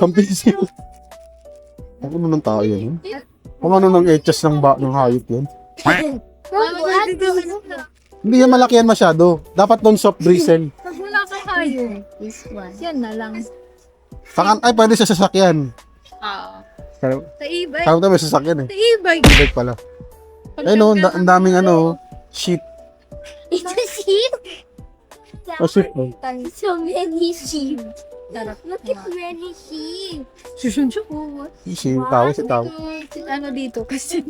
Pampisip. Ako naman tayo yan. Kung ano nang etchas ng hayop yan. Hindi yan malaki yan masyado. Dapat doon soft bristle. Pag wala kang kayo, yan na lang. Ay, pwede sa sasakyan. Sa e-bike. Tawag tayo may sasakyan eh. Sa e-bike. E-bike pala. Eh no, ang daming sheep. It's a sheep. Oh, sheep. Oh. So many sheep. Darap. Look at many sheep. Susun siya po. Si tao, si tao. Ano dito? Kasi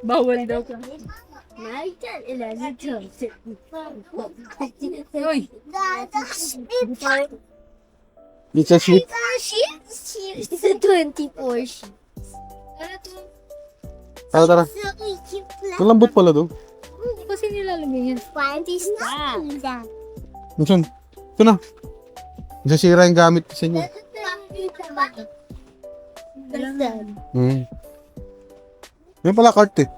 bawal daw ka. My dad is a little sheep. Uy. It's a sheep. It's a 24 sheep. Tara. So we keep Ang lambot pala doon. Hindi kasi nilalagay yan. plant is not that. Minsan, ito na. Nasisira yung gamit sa inyo. Yan pala cart eh.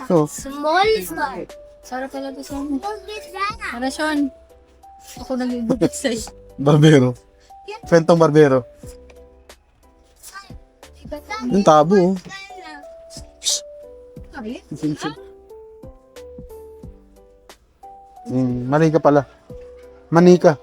So, Small start. Sarap pala to sa amin. Para Sean. Ako nag-ibigay sa'yo. barbero. Fentong barbero. Yung tabo oh. Ay, Manika pala. Manika.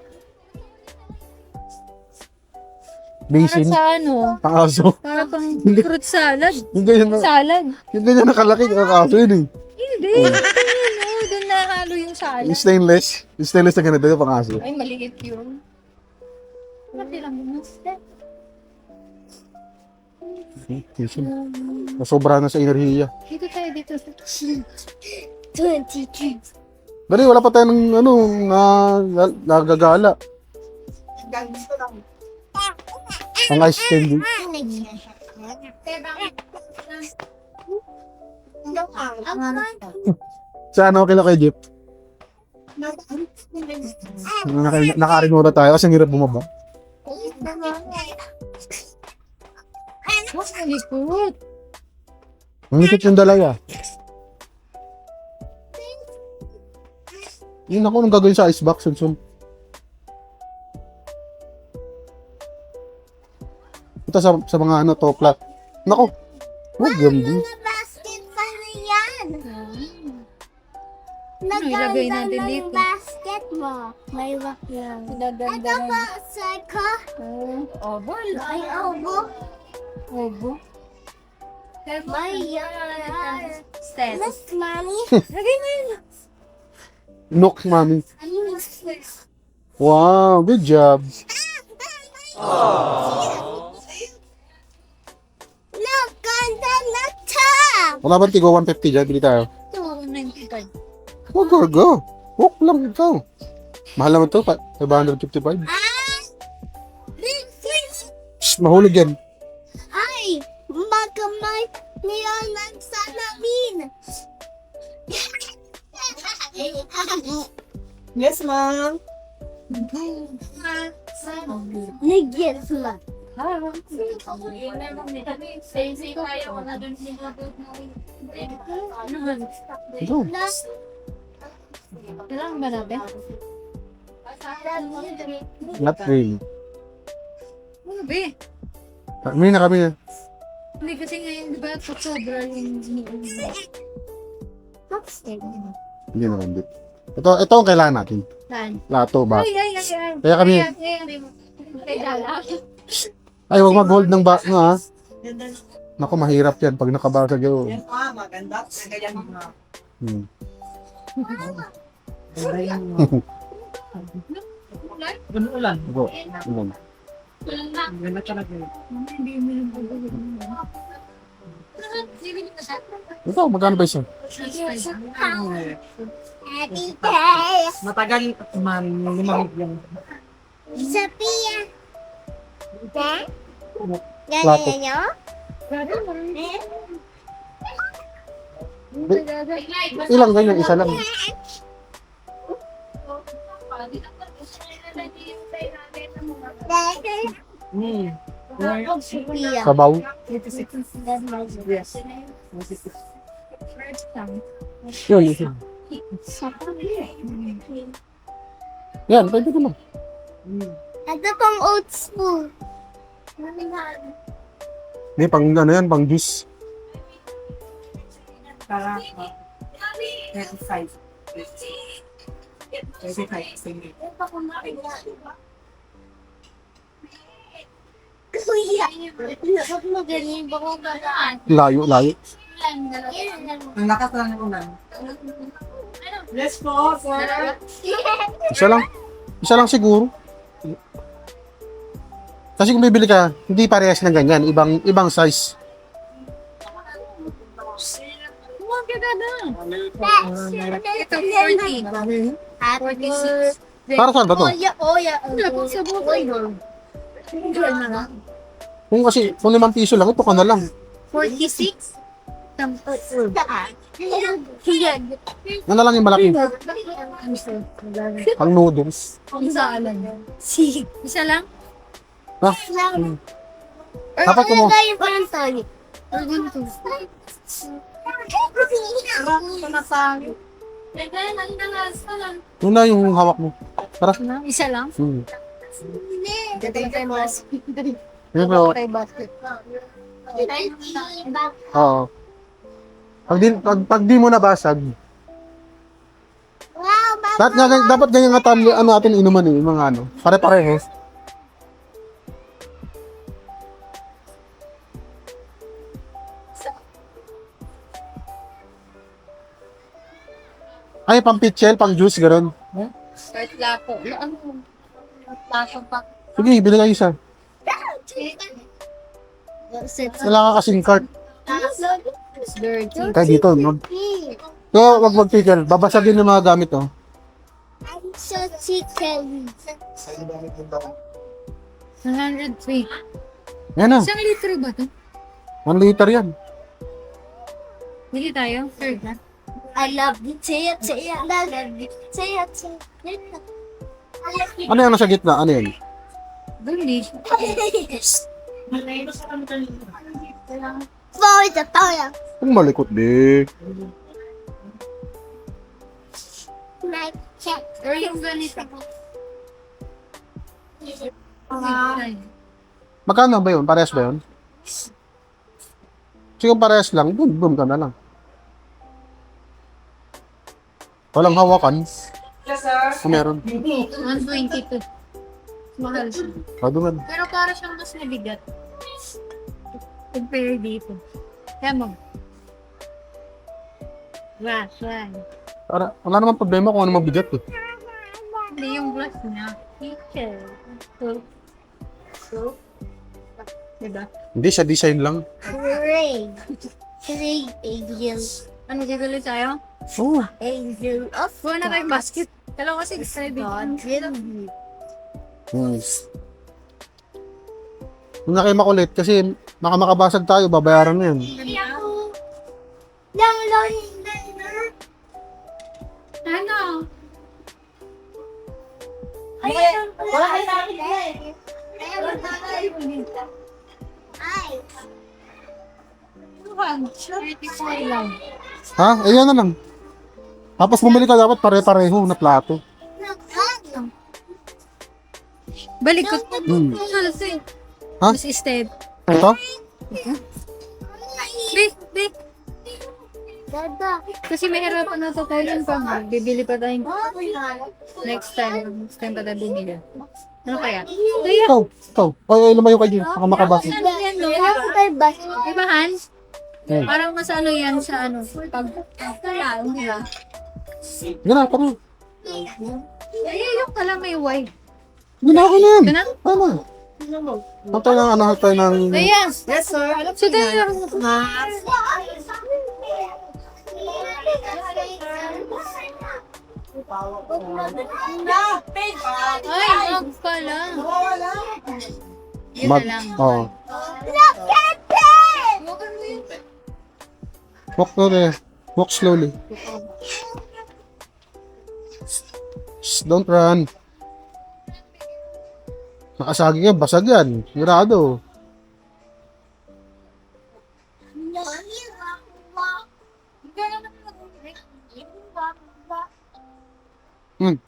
para Basin. sa ano? Pang-aso. Para pang fruit salad. Yung ganyan na. Salad. Yung ganyan nakalaki. Ang aso yun eh. Hindi. Ito yun, oh. Doon nakalo yung salad. Yung stainless. Yung stainless na ganito yung pang-aso. Ay, maliit yun. Mati lang yun. Nasobra na sa enerhiya. Dito tayo, dito. 23. Dali, wala pa tayo ng nagagala. Ang ice candy. Sa ano, kila kay Jeep? Nakarinura tayo kasi ang hirap bumaba. Ang likod. Ang likot yung dalaga. Yun ako nung gagawin sa icebox. Ito sa mga toplat. Nako. Oh, ganda. Mga basket pa na yan. ilagay Naganda natin ng dito? basket mo. May wak lang. Pinaganda Ito pa, Psycho. Obo. May obo. Obo. May yan. Stes. Look, mommy. Lagay mo yun. Nook, mami. Wow, good job. Look, ganda na top. Wala ba tigo 150 dyan? Bili tayo. Ito, 95. Huwag go. Hook lang ito. Mahal naman ito. 555. Shh, mahulog yan. Ay, magamay nilalang sa namin. Yes, ma'am. Nag-yes ma. Ito. Kailangan ba natin? Not really. Ano ba eh? May na kami na. Hindi kasi ngayon, di ba, sobra yung Hindi naman din. Ito ang kailangan natin. saan? Lato ba? Ay. Kaya kami- Ay, huwag mag-hold ng bag nga ha. Naku, mahirap yan pag nakabasag yun. Yan pa, maganda. Ganyan mga. Hmm. Ganun ulan. Go. Ilan? Ganda talaga yun. Ito, magkano ba isa? Happy day. Matagal, ma'am. Lumamig yan. Sophia. Ha? Plato. Ganyan nyo? Ilang ganyan? Isa lang. Hmm. Sophia. Sabaw. Yun, isa. Yan, pwede naman. Ito pang oats po. Hindi, pang ano yan, pang juice. Para 35. 35. Sige. Kuya. Huwag mo ganyan. Baka galaan. Layo. Ang lakas lang ng ulan. Yes po, sir. Isa lang siguro. Kasi kung bibili ka, hindi parehas ng ganyan, ibang size. Huwag ka na. Ito, 40. Happy 46. Para saan ba to? Oya. Wala pang sa buhay. Kung 5 piso lang, ito ka na lang. 46. Yan na lang yung malaki. Pang noodles. Isa lang. Isa lang? Ha? Dapat ko mo. Ano yung parang tonic? Yun na yung hawak mo. Para. Isa lang? Yan bro. Oo. Pag di mo nabasag, Wow, Baba. dapat ganyan nga natin inuman yung mga ano. Pare-pareho. Ay, pang pitchel, pang juice, gano'n. Kahit lapo. Ano? Lapo pa. Sige, bili kayo isa. Wala ka kasing cart. Dirty. Kaya dito, no? So, wag mag-pitchel. Babasagin yung mga gamit, oh. I'm so chicken. 103. Yan na. Isang litro ba ito? 1 liter yan. Bili tayo. Third na. I love you, Tia. I love you, Tia. Ano yan sa gitna? Ano yan? Bili. Boy, the power. Ang malikot, di. My cat. Or yung ganito. Magkano ba yun? Parehas ba yun? Kasi kung parehas lang, boom ka na lang. Walang hawakan. Yes, sir. Kung meron. 122. Mahal siya. Paduman. Pero para siyang mas mabigat. Compare dito. Kaya mo. Glass, right. Para, wala namang problema kung ano mabigat eh. Hindi yung glass niya. Teacher. So. Diba? Hindi siya design lang. Hooray. Hooray, angel. Ano gagawin tayo? Oo. Angel of Buwan na tayong basket. Dalawa kasi gusto na God. dito. Huwag na kayo makulit kasi makabasag tayo, babayaran na yan. Lang. Ano? Ayun. Wala kayo namin Ay. Ano? 34 lang. Ha? Ayan na lang. Tapos bumili ka dapat pare-pareho na plato. Balik ko. Hmm. Ha? Mas instead. Ito? Be. Dada. Kasi may harapan na tayo yung pang bibili pa tayong next time pa tayo bumili. Ano kaya? Kaya, Ikaw. Ay, lumayo kayo dyan. Baka makabasag. ano yan, no? Diba, Hans? Parang mas ano yan sa ano, pag kaya, di ba? Yan na, tara. Ay, yung pala may white. Ginawa ko na yan. Ito na? Tama. Hatay ng ano, hatay ng... Ayan. Yes, sir. So, tayo Ay, wag pala. Yun na lang. Oo. Look at this! Walk slowly. Walk slowly. Shh, don't run. Nakasagi yan, basag yan. Sigurado. Hmm.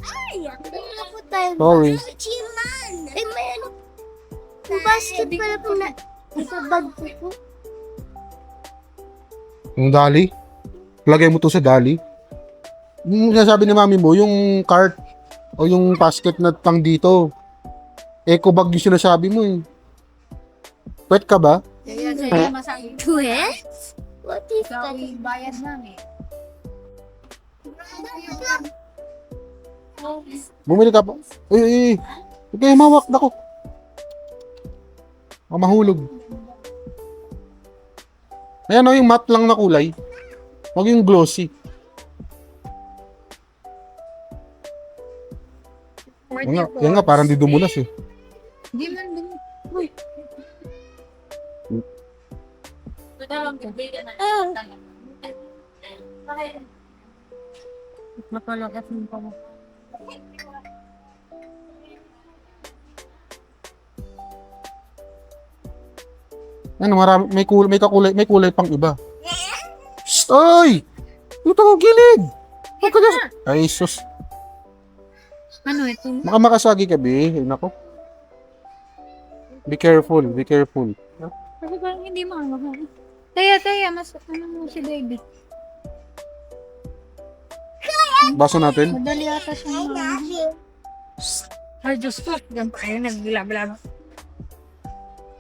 Ay, ako na po tayo. Sorry. Eh, may ano. May basket pala po na sa bag ko. Yung dali. Lagay mo to sa dali. Yung sinasabi ni mami mo, yung cart o yung basket na pang dito. Eco bag yung sinasabi mo eh. Pwet ka ba? Kaya sa'yo masakit. What is Ikaw that? yung bayad namin. Bumili ka pa. Uy. Okay, mawak na ko. Mahulog. Ayan o, yung matte lang na kulay. Huwag yung glossy. Yan nga, parang di dumulas eh. Hindi man din. Uy. Mapalakas mo pa mo. Ano, marami, may kulay pang iba. Shh, oy! Ito ko gilid! Huwag ka na. Ay, sus. Ano ito? Baka makasagi ka, be. Ay, nako. Be careful, be careful. Kasi parang hindi makakahal. Taya, mas ano mo si baby. Baso natin. Madali ata siya mga. Ay, Diyos ko. Ayun, nagbilab-lab.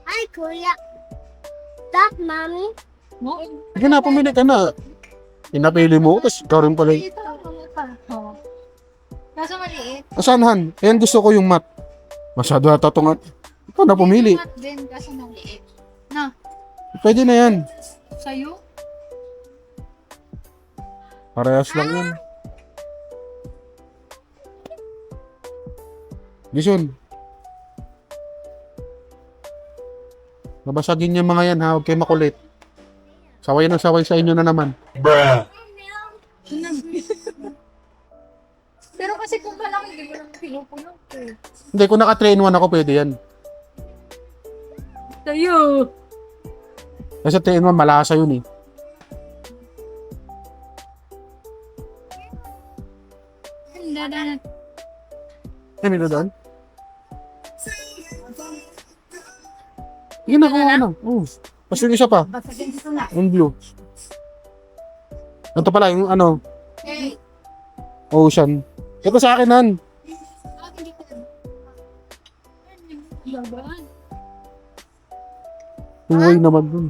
Ay, kuya. Stop, mommy. No, Sige na, pumili ka na. Inapili mo, tapos ikaw rin pala. ito. Oo. Kaso maliit. Asan, Han? Ayan, gusto ko yung matte. Masyado ata itong ikaw na pumili. Mat din, kaso maliit. Na, Pwede na yan. sa'yo? Parehas lang yan. Gison. Nabasagin niya mga yan ha. Huwag kayo makulit. Saway na saway sa inyo na naman. Pero kasi kung malaki, hindi mo naman pinupulong ko. Hindi, kung naka 3-in-1 ako, pwede yan. Sa'yo! Kasi 3-in-1, malasa yun eh. Dadan. Ay, may doon? Yun na, kung ano. Mas yung isa pa. Basagin dito na. Yung blue. Ito pala, yung ano, Hey! ocean. Ito sa akin, Han. Laban. Huwag naman dun.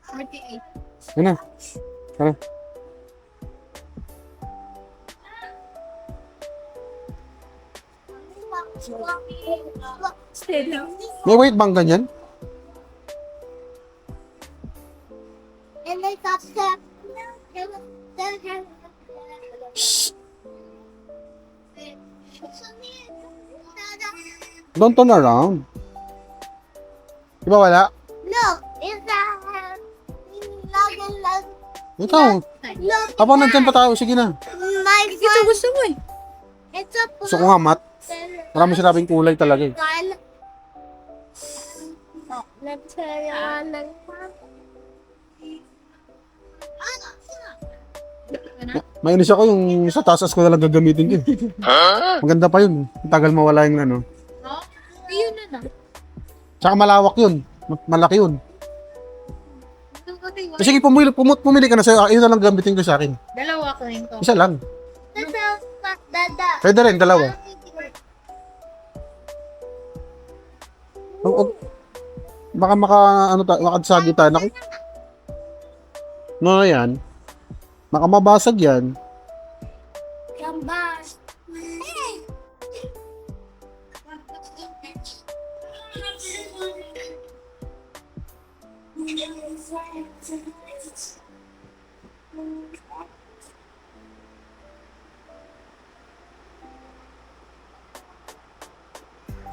48. Yan na. Tara. Stella. May weight bang ganyan? And I got that. Shh. Don't turn around. Di ba wala? Look, it's that. Log. Ikaw. Look, Habang nandyan pa tayo, sige na. my Ito friend. gusto mo eh. It's a Gusto ko nga, Matt. Marami sinabing kulay talaga eh. gun. Nagsayawan ng Mainis ako yung sa tasas ko na lang gagamitin ko eh. Maganda pa yun. Tagal mawala yung ano. No? Yun na na. Tsaka malawak yun. Malaki yun. Sige, pumili ka na sa'yo. Yun na lang gamitin ko sa akin. Dalawa ko rin to. Isa lang. Dada. Pwede rin, dalawa. Baka makasagi tayo. No, yan. Baka mabasag yan. Gambas.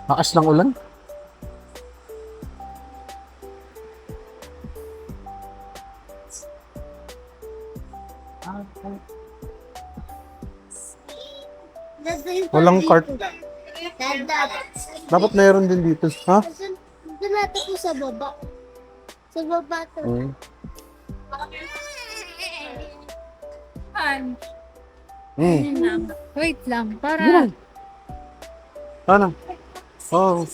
Lakas ng ulan. Walang cart. Dada. Dapat mayroon din dito. Ha? Doon natin ko sa baba. Sa baba to. Hmm. Han. Hmm. lang. Wait lang, para... Ano? Oh.